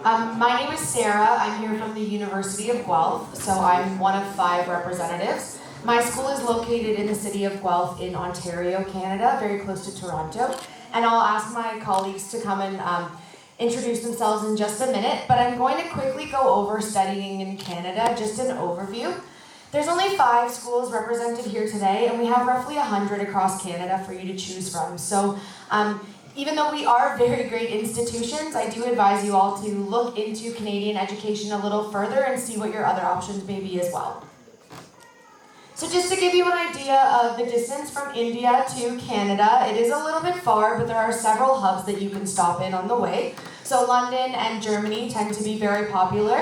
My name is Sarah. I'm here from the University of Guelph, so I'm one of 5 representatives. My school is located in the city of Guelph in Ontario, Canada, very close to Toronto. And I'll ask my colleagues to come and introduce themselves in just a minute, but I'm going to quickly go over studying in Canada, just an overview. There's only 5 schools represented here today, and we have roughly 100 across Canada for you to choose from. So even though we are very great institutions, I do advise you all to look into Canadian education a little further and see what your other options may be as well. So just to give you an idea of the distance from India to Canada, it is a little bit far, but there are several hubs that you can stop in on the way. So London and Germany tend to be very popular.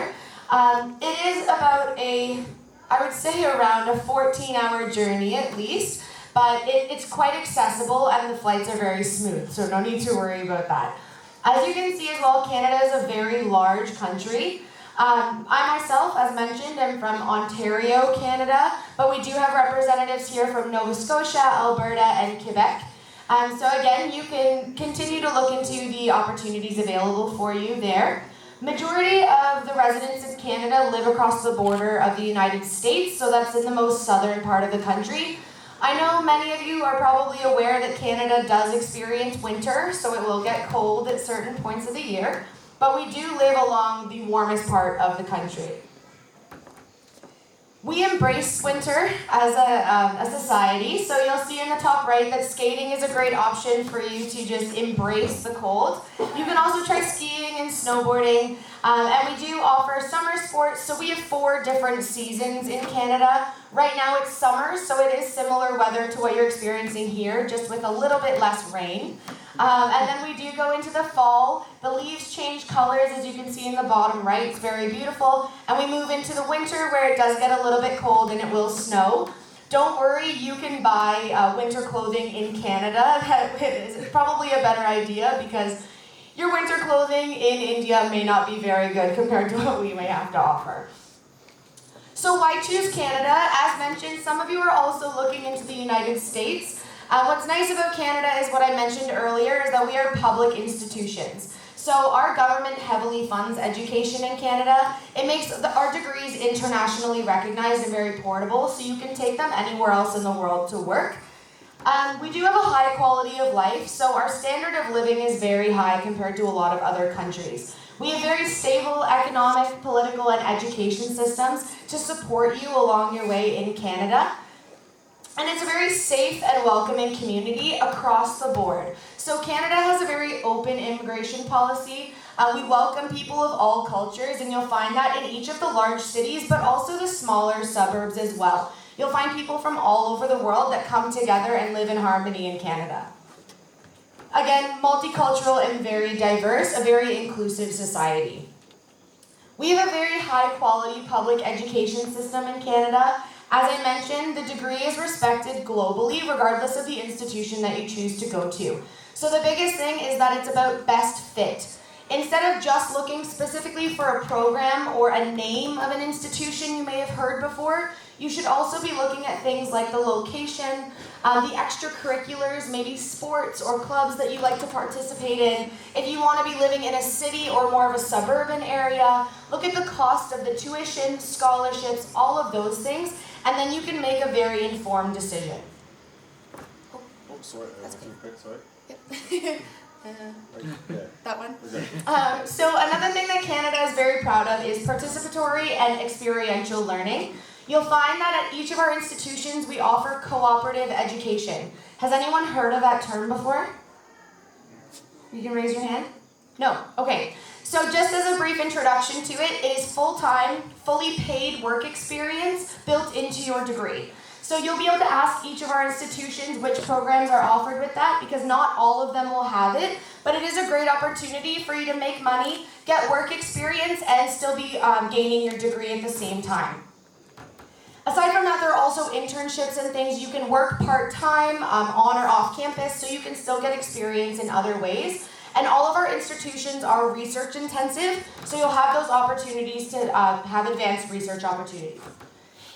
It is about I would say around a 14-hour journey at least, but it's quite accessible and the flights are very smooth, so no need to worry about that. As you can see as well, Canada is a very large country. I myself, as mentioned, am from Ontario, Canada, but we do have representatives here from Nova Scotia, Alberta, and Quebec. So again, you can continue to look into the opportunities available for you there. Majority of the residents in Canada live across the border of the United States, so that's in the most southern part of the country. I know many of you are probably aware that Canada does experience winter, so it will get cold at certain points of the year, but we do live along the warmest part of the country. We embrace winter as a society, so you'll see in the top right that skating is a great option for you to just embrace the cold. You can also try skiing and snowboarding, and we do offer summer sports, so we have 4 different seasons in Canada. Right now it's summer, so it is similar weather to what you're experiencing here, just with a little bit less rain. And then we do go into the fall. The leaves change colors, as you can see in the bottom right. It's very beautiful. And we move into the winter where it does get a little bit cold and it will snow. Don't worry, you can buy winter clothing in Canada. That is probably a better idea because your winter clothing in India may not be very good compared to what we may have to offer. So why choose Canada? As mentioned, some of you are also looking into the United States. What's nice about Canada is what I mentioned earlier, is that we are public institutions. So our government heavily funds education in Canada. It makes our degrees internationally recognized and very portable, so you can take them anywhere else in the world to work. We do have a high quality of life, so our standard of living is very high compared to a lot of other countries. We have very stable economic, political, and education systems to support you along your way in Canada. And it's a very safe and welcoming community across the board. So Canada has a very open immigration policy. We welcome people of all cultures, and you'll find that in each of the large cities, but also the smaller suburbs as well. You'll find people from all over the world that come together and live in harmony in Canada. Again, multicultural and very diverse, a very inclusive society. We have a very high quality public education system in Canada. As I mentioned, the degree is respected globally, regardless of the institution that you choose to go to. So the biggest thing is that it's about best fit. Instead of just looking specifically for a program or a name of an institution you may have heard before, you should also be looking at things like the location, the extracurriculars, maybe sports or clubs that you like to participate in. If you want to be living in a city or more of a suburban area, look at the cost of the tuition, scholarships, all of those things, and then you can make a very informed decision. Oh, sorry. That's okay. Sorry. Yep. That one? Okay. So another thing that Canada is very proud of is participatory and experiential learning. You'll find that at each of our institutions we offer cooperative education. Has anyone heard of that term before? You can raise your hand. No? Okay. So just as a brief introduction to it, it is full-time, fully paid work experience built into your degree. So you'll be able to ask each of our institutions which programs are offered with that, because not all of them will have it, but it is a great opportunity for you to make money, get work experience, and still be gaining your degree at the same time. Aside from that, there are also internships and things. You can work part-time on or off campus, so you can still get experience in other ways. And all of our institutions are research intensive, so you'll have those opportunities to have advanced research opportunities.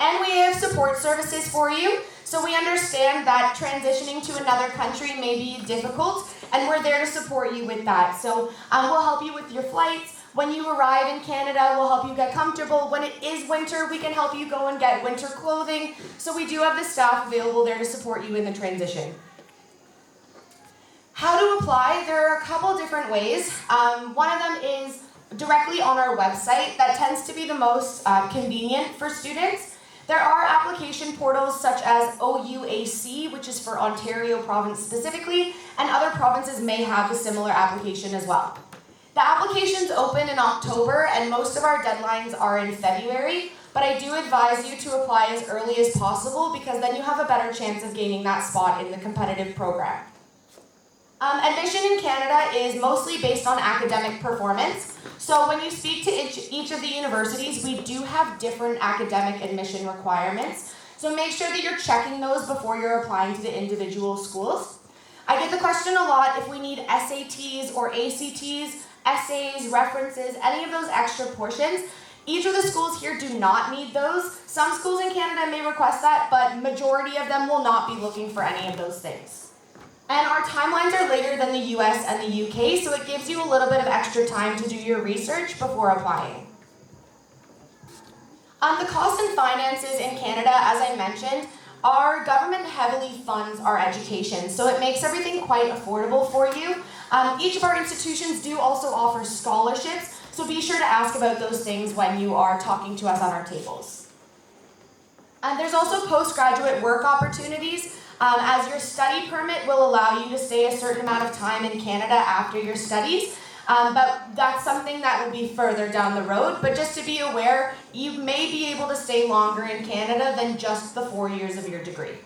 And we have support services for you. So we understand that transitioning to another country may be difficult, and we're there to support you with that. So we'll help you with your flights, When you arrive in Canada, we'll help you get comfortable. When it is winter, we can help you go and get winter clothing. So we do have the staff available there to support you in the transition. How to apply? There are a couple different ways. One of them is directly on our website. That tends to be the most convenient for students. There are application portals such as OUAC, which is for Ontario province specifically, and other provinces may have a similar application as well. The applications open in October and most of our deadlines are in February, but I do advise you to apply as early as possible because then you have a better chance of gaining that spot in the competitive program. Admission in Canada is mostly based on academic performance. So when you speak to each of the universities, we do have different academic admission requirements. So make sure that you're checking those before you're applying to the individual schools. I get the question a lot if we need SATs or ACTs, essays, references, any of those extra portions. Each of the schools here do not need those. Some schools in Canada may request that, but majority of them will not be looking for any of those things. And our timelines are later than the US and the UK, so it gives you a little bit of extra time to do your research before applying. The costs and finances in Canada, as I mentioned, our government heavily funds our education, so it makes everything quite affordable for you. Each of our institutions do also offer scholarships, so be sure to ask about those things when you are talking to us on our tables. There's also postgraduate work opportunities. As your study permit will allow you to stay a certain amount of time in Canada after your studies, but that's something that will be further down the road. But just to be aware, you may be able to stay longer in Canada than just the 4 years of your degree.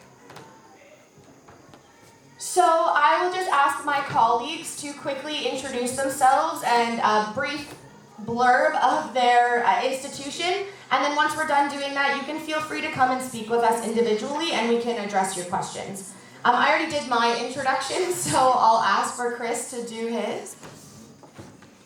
So I will just ask my colleagues to quickly introduce themselves and a brief blurb of their institution, and then once we're done doing that, you can feel free to come and speak with us individually and we can address your questions. I already did my introduction, so I'll ask for Chris to do his.